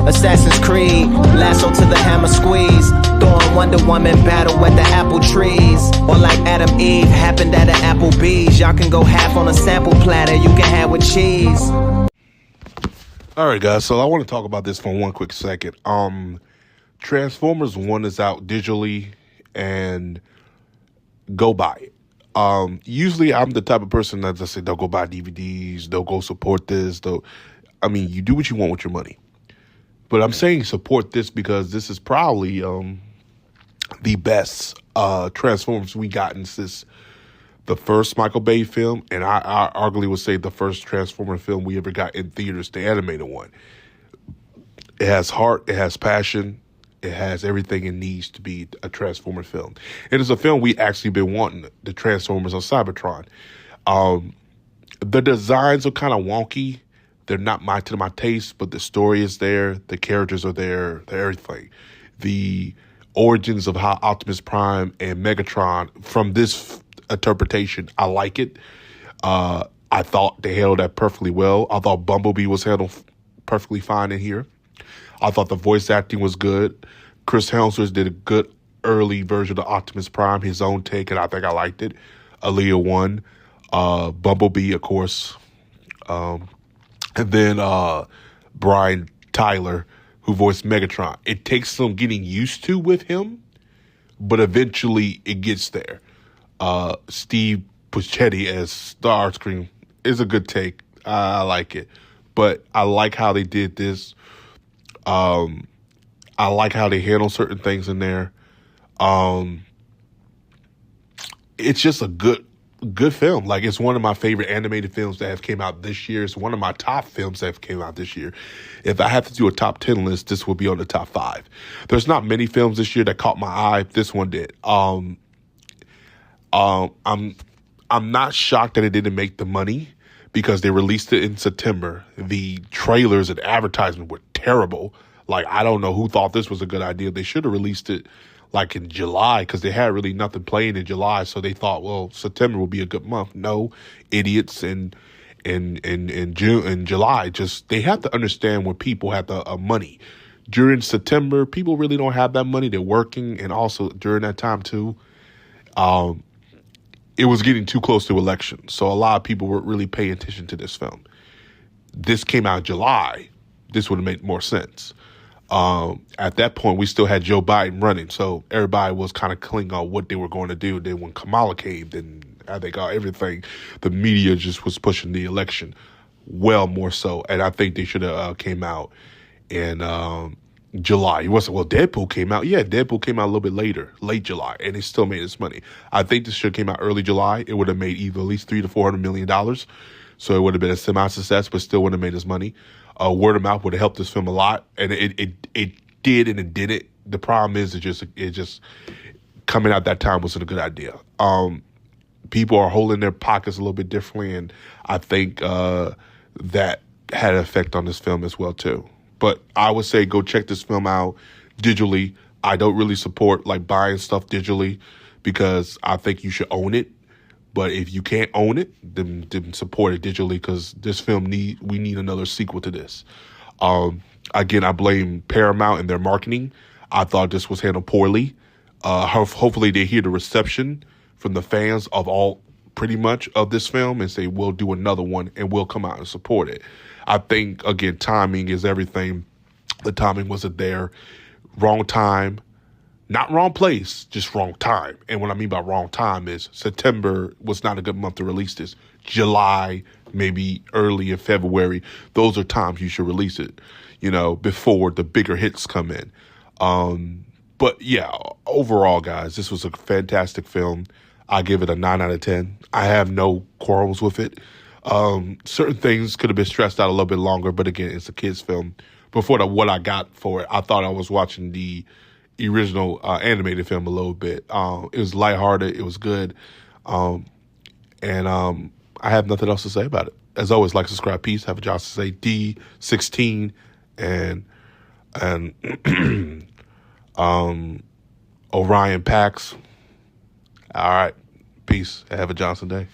Assassin's Creed, lasso to the hammer squeeze. Thor and Wonder Woman battle at the apple trees. Or like Adam Eve happened at an Applebee's. Y'all can go half on a sample platter, you can have with cheese. All right, guys, so I want to talk about this for one quick second. Transformers 1 is out digitally, and go buy it. Usually I'm the type of person that just say, don't go buy DVDs, don't go support this. You do what you want with your money. But I'm saying support this because this is probably the best Transformers we gotten since the first Michael Bay film, and I arguably would say the first Transformer film we ever got in theaters, the animated one. It has heart, it has passion, it has everything it needs to be a Transformer film. It is a film we actually been wanting, the Transformers on Cybertron. The designs are kind of wonky. They're not to my taste, but the story is there. The characters are there. They're everything. The origins of how Optimus Prime and Megatron, from this interpretation, I like it. I thought they handled that perfectly well. I thought Bumblebee was handled perfectly fine in here. I thought the voice acting was good. Chris Hemsworth did a good early version of Optimus Prime, his own take, and I think I liked it. Aaliyah won. Bumblebee, of course. And then Brian Tyler, who voiced Megatron. It takes some getting used to with him, but eventually it gets there. Steve Buscemi as Starscream is a good take. I like it. But I like how they did this. I like how they handle certain things in there. It's just a good film. Like, it's one of my favorite animated films that have came out this year. It's one of my top films that have came out this year. If I have to do a top 10 list, this will be on the top 5. There's not many films this year that caught my eye. This one did. I'm not shocked that it didn't make the money because they released it in September. The trailers and advertisement were terrible. Like, I don't know who thought this was a good idea. They should have released it like in July because they had really nothing playing in July. So they thought, well, September will be a good month. No, idiots in June and July. Just, they have to understand when people have the money. During September, people really don't have that money. They're working, and also during that time too, it was getting too close to election. So a lot of people were really paying attention to this film. This came out in July. This would have made more sense. At that point, we still had Joe Biden running, so everybody was kind of clinging on what they were going to do. Then when Kamala came, then I think everything, the media just was pushing the election well more so. And I think they should have came out in July. It wasn't, well, Deadpool came out. Yeah, Deadpool came out a little bit later, late July, and it still made its money. I think this should have came out early July. It would have made either at least $300 to $400 million. So it would have been a semi-success, but still wouldn't have made its money. Word of mouth would have helped this film a lot, and it did and it didn't. The problem is it just coming out that time wasn't a good idea. People are holding their pockets a little bit differently, and I think that had an effect on this film as well too. But I would say go check this film out digitally. I don't really support like buying stuff digitally because I think you should own it. But if you can't own it, then support it digitally because this film we need another sequel to this. Again, I blame Paramount and their marketing. I thought this was handled poorly. Hopefully they hear the reception from the fans of all pretty much of this film and say, we'll do another one and we'll come out and support it. I think, again, timing is everything. The timing wasn't there. Wrong time. Not wrong place, just wrong time. And what I mean by wrong time is September was not a good month to release this. July, maybe early in February, those are times you should release it, before the bigger hits come in. But yeah, overall, guys, this was a fantastic film. I give it a 9 out of 10. I have no quarrels with it. Certain things could have been stressed out a little bit longer, but again, it's a kid's film. Before what I got for it, I thought I was watching the original animated film a little bit. It was lighthearted. It was good. And I have nothing else to say about it. As always, like, subscribe, peace. Have a job to say D16 and Orion Pax. All right. Peace. Have a Johnson day.